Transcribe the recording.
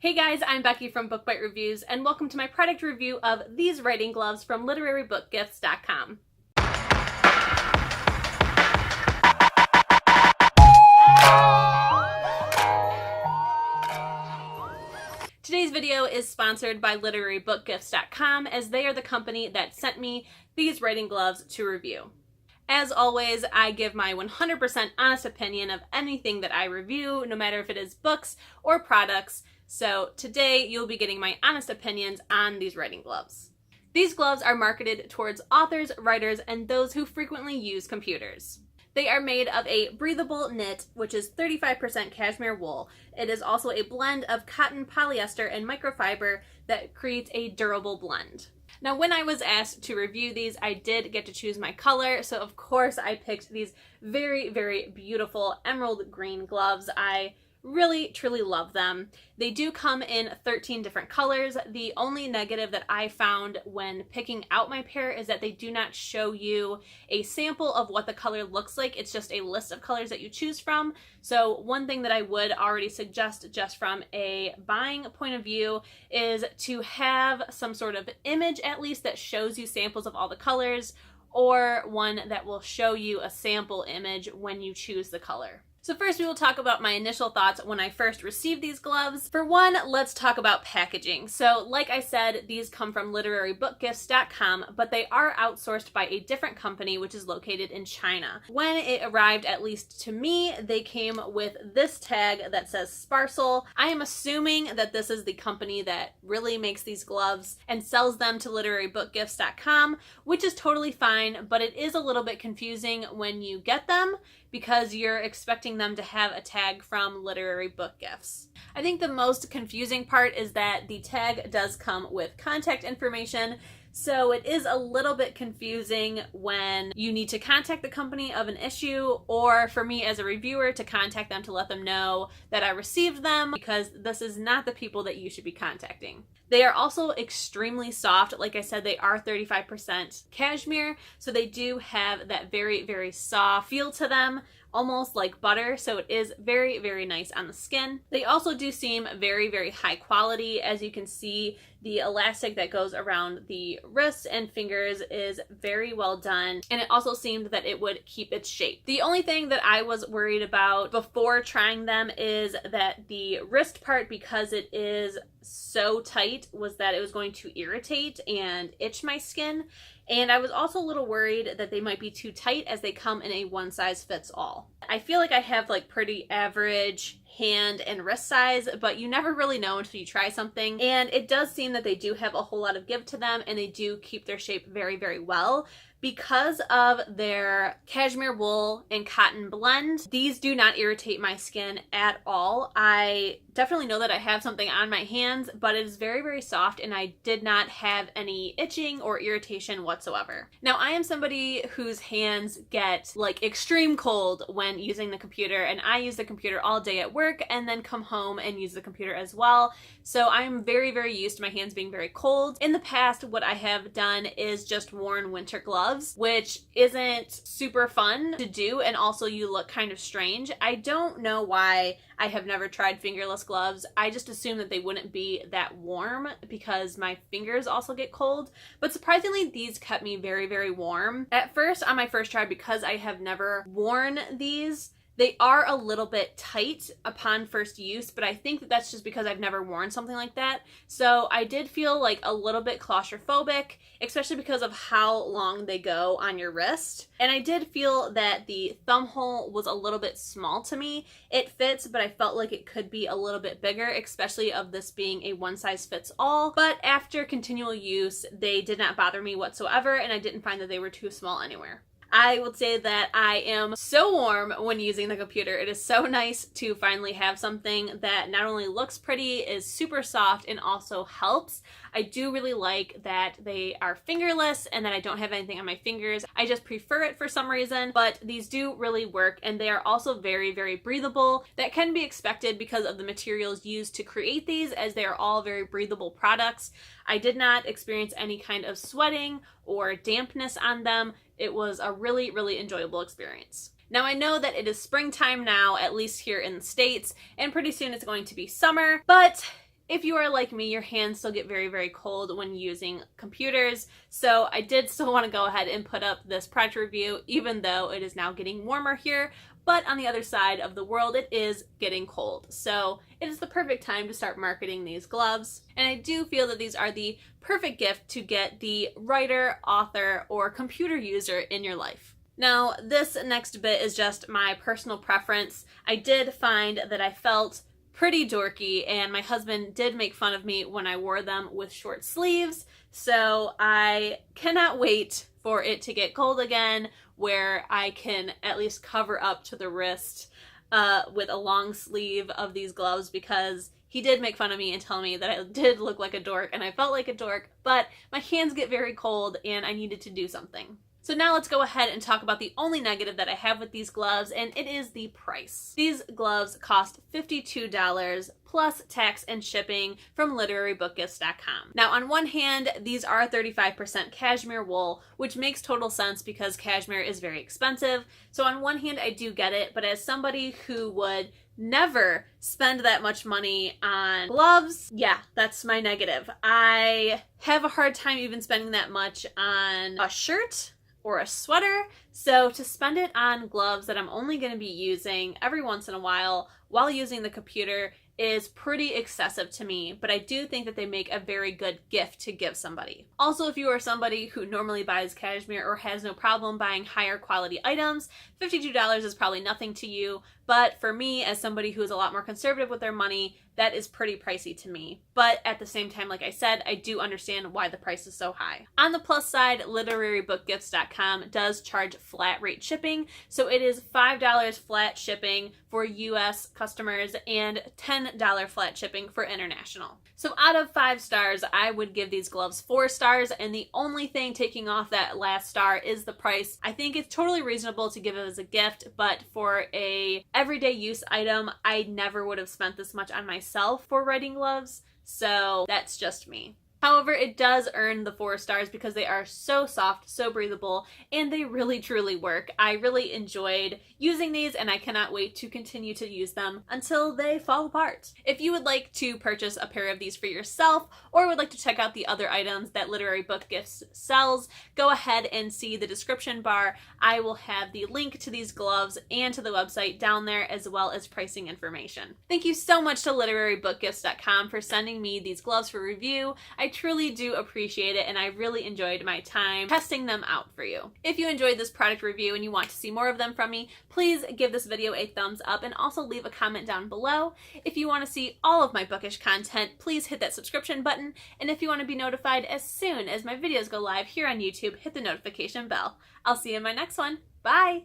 Hey guys, I'm Becky from Bookbite Reviews, and welcome to my product review of these writing gloves from literarybookgifts.com. Today's video is sponsored by literarybookgifts.com, as they are the company that sent me these writing gloves to review. As always, I give my 100% honest opinion of anything that I review, no matter if it is books or products. So today you'll be getting my honest opinions on these writing gloves. These gloves are marketed towards authors, writers, and those who frequently use computers. They are made of a breathable knit, which is 35% cashmere wool. It is also a blend of cotton, polyester, and microfiber that creates a durable blend. Now, when I was asked to review these, I did get to choose my color, so of course I picked these very, very beautiful emerald green gloves. I really, truly love them. They do come in 13 different colors. The only negative that I found when picking out my pair is that they do not show you a sample of what the color looks like. It's just a list of colors that you choose from. So one thing that I would already suggest just from a buying point of view is to have some sort of image at least that shows you samples of all the colors, or one that will show you a sample image when you choose the color. So first we will talk about my initial thoughts when I first received these gloves. For one, let's talk about packaging. So like I said, these come from literarybookgifts.com, but they are outsourced by a different company which is located in China. When it arrived, at least to me, they came with this tag that says Sparcel. I am assuming that this is the company that really makes these gloves and sells them to literarybookgifts.com, which is totally fine, but it is a little bit confusing when you get them because you're expecting them to have a tag from Literary Book Gifts. I think the most confusing part is that the tag does come with contact information, so it is a little bit confusing when you need to contact the company of an issue, or for me as a reviewer to contact them to let them know that I received them, because this is not the people that you should be contacting. They are also extremely soft. Like I said, they are 35% cashmere, so they do have that very, very soft feel to them, almost like butter, so it is very, very nice on the skin. They also do seem very, very high quality. As you can see, the elastic that goes around the wrists and fingers is very well done, and it also seemed that it would keep its shape. The only thing that I was worried about before trying them is that the wrist part, because it is so tight, was that it was going to irritate and itch my skin. And I was also a little worried that they might be too tight as they come in a one size fits all. I feel like I have like pretty average hand and wrist size, but you never really know until you try something. And it does seem that they do have a whole lot of give to them, and they do keep their shape very, very well. Because of their cashmere wool and cotton blend, these do not irritate my skin at all. I definitely know that I have something on my hands, but it is very, very soft, and I did not have any itching or irritation whatsoever. Now, I am somebody whose hands get like extreme cold when using the computer, and I use the computer all day at work and then come home and use the computer as well. So I'm very, very used to my hands being very cold. In the past, what I have done is just worn winter gloves, which isn't super fun to do, and also you look kind of strange. I don't know why I have never tried fingerless gloves. I just assumed that they wouldn't be that warm because my fingers also get cold, but surprisingly these kept me very, very warm. At first, on my first try, because I have never worn these, they are a little bit tight upon first use, but I think that that's just because I've never worn something like that. So I did feel like a little bit claustrophobic, especially because of how long they go on your wrist. And I did feel that the thumb hole was a little bit small to me. It fits, but I felt like it could be a little bit bigger, especially of this being a one size fits all. But after continual use, they did not bother me whatsoever, and I didn't find that they were too small anywhere. I would say that I am so warm when using the computer. It is so nice to finally have something that not only looks pretty, is super soft, and also helps. I do really like that they are fingerless and that I don't have anything on my fingers. I just prefer it for some reason, but these do really work, and they are also very, very breathable. That can be expected because of the materials used to create these, as they are all very breathable products. I did not experience any kind of sweating or dampness on them. It was a really, really enjoyable experience. Now, I know that it is springtime now, at least here in the States, and pretty soon it's going to be summer, but if you are like me, your hands still get very, very cold when using computers. So I did still want to go ahead and put up this product review, even though it is now getting warmer here. But on the other side of the world, it is getting cold. So it is the perfect time to start marketing these gloves. And I do feel that these are the perfect gift to get the writer, author, or computer user in your life. Now, this next bit is just my personal preference. I did find that I felt pretty dorky, and my husband did make fun of me when I wore them with short sleeves, so I cannot wait for it to get cold again, where I can at least cover up to the wrist with a long sleeve of these gloves, because he did make fun of me and tell me that I did look like a dork, and I felt like a dork, but my hands get very cold and I needed to do something. So now let's go ahead and talk about the only negative that I have with these gloves, and it is the price. These gloves cost $52 plus tax and shipping from literarybookgifts.com. Now, on one hand, these are 35% cashmere wool, which makes total sense because cashmere is very expensive. So on one hand, I do get it, but as somebody who would never spend that much money on gloves, yeah, that's my negative. I have a hard time even spending that much on a shirt or a sweater, so to spend it on gloves that I'm only going to be using every once in a while using the computer is pretty excessive to me, but I do think that they make a very good gift to give somebody. Also, if you are somebody who normally buys cashmere or has no problem buying higher quality items, $52 is probably nothing to you, but for me, as somebody who is a lot more conservative with their money, that is pretty pricey to me. But at the same time, like I said, I do understand why the price is so high. On the plus side, literarybookgifts.com does charge flat rate shipping, so it is $5 flat shipping for US customers and $10 flat shipping for international. So out of 5 stars, I would give these gloves 4 stars, and the only thing taking off that last star is the price. I think it's totally reasonable to give it as a gift, but for a everyday use item, I never would have spent this much on myself for writing gloves, so that's just me. However, it does earn the 4 stars because they are so soft, so breathable, and they really truly work. I really enjoyed using these, and I cannot wait to continue to use them until they fall apart. If you would like to purchase a pair of these for yourself, or would like to check out the other items that Literary Book Gifts sells, go ahead and see the description bar. I will have the link to these gloves and to the website down there, as well as pricing information. Thank you so much to literarybookgifts.com for sending me these gloves for review. I truly do appreciate it, and I really enjoyed my time testing them out for you. If you enjoyed this product review and you want to see more of them from me, please give this video a thumbs up and also leave a comment down below. If you want to see all of my bookish content, please hit that subscription button, and if you want to be notified as soon as my videos go live here on YouTube, hit the notification bell. I'll see you in my next one. Bye!